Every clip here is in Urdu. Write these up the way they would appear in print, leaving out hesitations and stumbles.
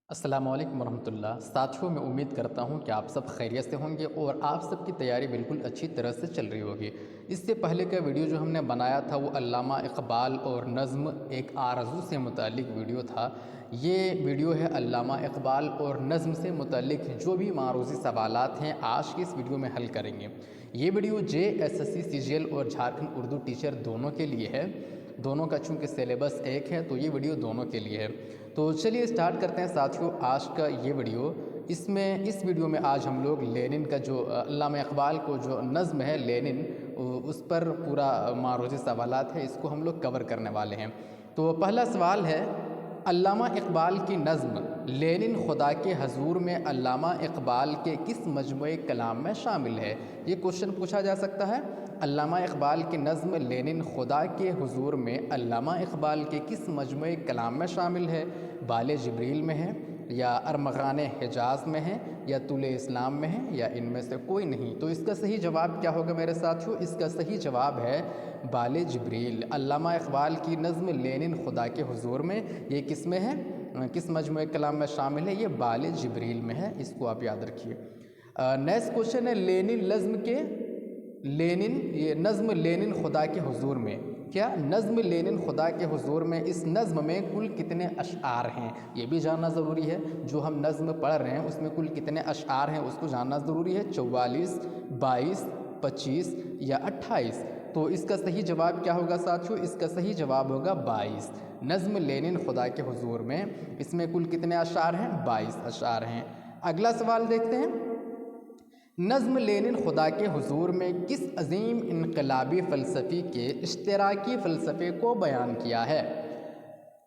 السلام علیکم ورحمۃ اللہ ساتھیوں، میں امید کرتا ہوں کہ آپ سب خیریت سے ہوں گے اور آپ سب کی تیاری بالکل اچھی طرح سے چل رہی ہوگی۔ اس سے پہلے کا ویڈیو جو ہم نے بنایا تھا وہ علامہ اقبال اور نظم ایک آرزو سے متعلق ویڈیو تھا۔ یہ ویڈیو ہے علامہ اقبال اور نظم سے متعلق جو بھی معروضی سوالات ہیں آج کی اس ویڈیو میں حل کریں گے۔ یہ ویڈیو JSSC CGL اور جھارکھنڈ اردو ٹیچر دونوں کے لیے ہے۔ دونوں کا چونکہ سلیبس ایک ہے تو یہ ویڈیو دونوں کے لیے ہے۔ تو چلیے اسٹارٹ کرتے ہیں ساتھیوں آج کا یہ ویڈیو۔ اس ویڈیو میں آج ہم لوگ لینن کا جو علامہ اقبال کو جو نظم ہے لینن، اس پر پورا معروضی سوالات ہے، اس کو ہم لوگ کور کرنے والے ہیں۔ تو پہلا سوال ہے، علامہ اقبال کی نظم لینن خدا کے حضور میں علامہ اقبال کے کس مجموعہ کلام میں شامل ہے؟ یہ کوشچن پوچھا جا سکتا ہے۔ علامہ اقبال کی نظم لینن خدا کے حضور میں علامہ اقبال کے کس مجموعہ کلام میں شامل ہے؟ بال جبریل میں ہے، یا ارمغان حجاز میں ہے، یا طول اسلام میں ہے، یا ان میں سے کوئی نہیں؟ تو اس کا صحیح جواب کیا ہوگا میرے ساتھیوں؟ اس کا صحیح جواب ہے بال جبریل۔ علامہ اقبال کی نظم لینن خدا کے حضور میں یہ کس میں ہے، کس مجموعہ کلام میں شامل ہے؟ یہ بال جبریل میں ہے، اس کو آپ یاد رکھیے۔ نیکسٹ کوشچن ہے، یہ نظم لینن خدا کے حضور میں، کیا نظم لینن خدا کے حضور میں اس نظم میں کل کتنے اشعار ہیں؟ یہ بھی جاننا ضروری ہے۔ جو ہم نظم پڑھ رہے ہیں اس میں کل کتنے اشعار ہیں اس کو جاننا ضروری ہے۔ 44، 22، 25 یا 28؟ تو اس کا صحیح جواب کیا ہوگا ساتھیوں؟ اس کا صحیح جواب ہوگا 22۔ نظم لینن خدا کے حضور میں اس میں کل کتنے اشعار ہیں؟ 22 اشعار ہیں۔ اگلا سوال دیکھتے ہیں، نظم لینن خدا کے حضور میں کس عظیم انقلابی فلسفی کے اشتراکی فلسفے کو بیان کیا ہے؟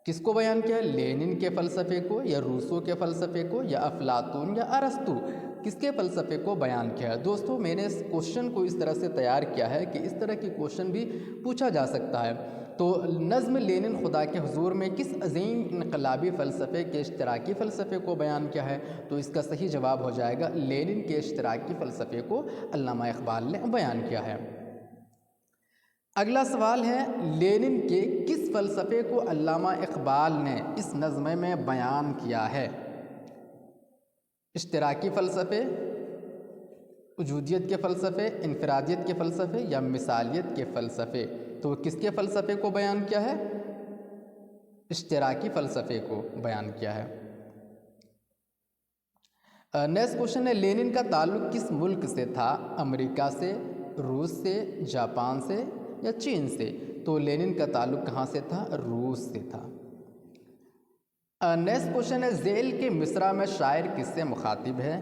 کس کو بیان کیا ہے؟ لینن کے فلسفے کو، یا روسو کے فلسفے کو، یا افلاطون یا ارسطو؟ کس کے فلسفے کو بیان کیا ہے؟ دوستوں میں نے اس کوشچن کو اس طرح سے تیار کیا ہے کہ اس طرح کی کوشچن بھی پوچھا جا سکتا ہے۔ تو نظم لینن خدا کے حضور میں کس عظیم انقلابی فلسفے کے اشتراکی فلسفے کو بیان کیا ہے؟ تو اس کا صحیح جواب ہو جائے گا لینن کے اشتراکی فلسفے کو علامہ اقبال نے بیان کیا ہے۔ اگلا سوال ہے، لینن کے کس فلسفے کو علامہ اقبال نے اس نظم میں بیان کیا ہے؟ اشتراکی فلسفے، وجودیت کے فلسفے، انفرادیت کے فلسفے، یا مثالیت کے فلسفے؟ تو کس کے فلسفے کو بیان کیا ہے؟ اشتراکی فلسفے کو بیان کیا ہے۔ نیکسٹ کوشچن ہے، لینن کا تعلق کس ملک سے تھا؟ امریکہ سے، روس سے، جاپان سے، یا چین سے؟ تو لینن کا تعلق کہاں سے تھا؟ روس سے تھا۔ نیکسٹ کوشچن ہے، ذیل کے مصرع میں شاعر کس سے مخاطب ہے؟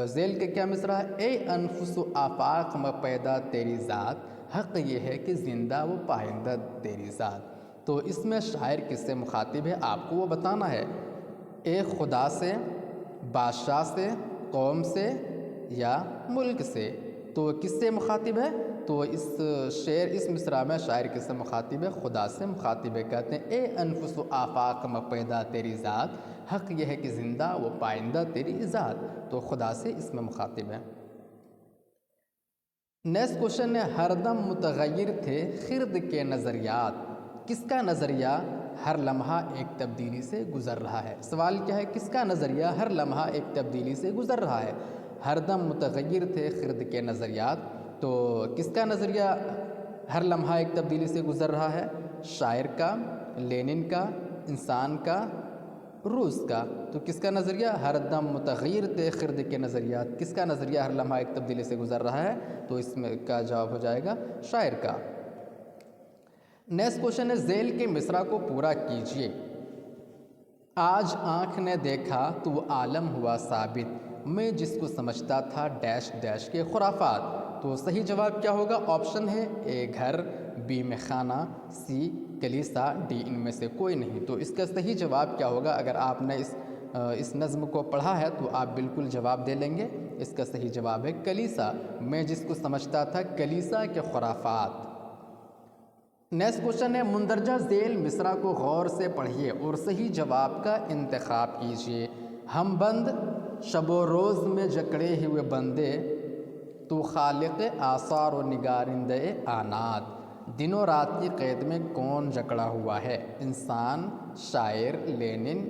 ذیل کے کیا مصرع ہے؟ اے انفس و آفاق میں پیدا تیری ذات، حق یہ ہے کہ زندہ و پائندہ تیری ذات۔ تو اس میں شاعر کس سے مخاطب ہے آپ کو وہ بتانا ہے۔ اے خدا سے، بادشاہ سے، قوم سے، یا ملک سے؟ تو کس سے مخاطب ہے؟ تو اس مصرع میں شاعر کس سے مخاطب ہے؟ خدا سے مخاطب ہے۔ کہتے ہیں اے انفس و آفاق میں پیدا تیری ذات، حق یہ ہے کہ زندہ و پائندہ تیری ذات۔ تو خدا سے اس میں مخاطب ہے۔ نیکسٹ کوشچن ہے، ہر دم متغیر تھے خرد کے نظریات، کس کا نظریہ ہر لمحہ ایک تبدیلی سے گزر رہا ہے؟ سوال کیا ہے، کس کا نظریہ ہر لمحہ ایک تبدیلی سے گزر رہا ہے؟ ہر دم متغیر تھے خرد کے نظریات، تو کس کا نظریہ ہر لمحہ ایک تبدیلی سے گزر رہا ہے؟ شاعر کا، لینن کا، انسان کا، روس کا؟ تو کس کا نظریہ ہر دم متغیر تھے خرد کے نظریات، کس کا نظریہ ہر لمحہ ایک تبدیلی سے گزر رہا ہے؟ تو اس میں کا جواب ہو جائے گا شاعر کا۔ نیکسٹ کوشچن ہے، ذیل کے مصرع کو پورا کیجئے۔ آج آنکھ نے دیکھا تو وہ عالم ہوا ثابت، میں جس کو سمجھتا تھا ڈیش ڈیش کے خرافات۔ تو صحیح جواب کیا ہوگا؟ آپشن ہے، اے گھر، بی میں خانہ، سی کلیسا، ڈی ان میں سے کوئی نہیں۔ تو اس کا صحیح جواب کیا ہوگا؟ اگر آپ نے اس نظم کو پڑھا ہے تو آپ بالکل جواب دے لیں گے۔ اس کا صحیح جواب ہے کلیسا، میں جس کو سمجھتا تھا کلیسا کے خرافات۔ نیکسٹ کوشچن ہے، مندرجہ ذیل مصرع کو غور سے پڑھیے اور صحیح جواب کا انتخاب کیجیے۔ ہم بند شب و روز میں جکڑے ہوئے بندے، تو خالق آثار و نگارندے آنات، دن و رات کی قید میں کون جکڑا ہوا ہے؟ انسان، شاعر، لینن،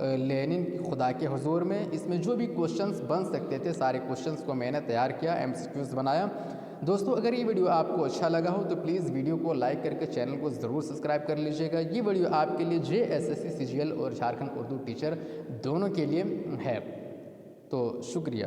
لینن خدا کے حضور میں۔ اس میں جو بھی کوشچنز بن سکتے تھے سارے کوشچنز کو میں نے تیار کیا، MCQs بنایا۔ دوستو اگر یہ ویڈیو آپ کو اچھا لگا ہو تو پلیز ویڈیو کو لائک کر کے چینل کو ضرور سبسکرائب کر لیجیے گا۔ یہ ویڈیو آپ کے لیے JSSC CGL اور جھارکھنڈ اردو ٹیچر دونوں کے لیے ہے، تو شکریہ۔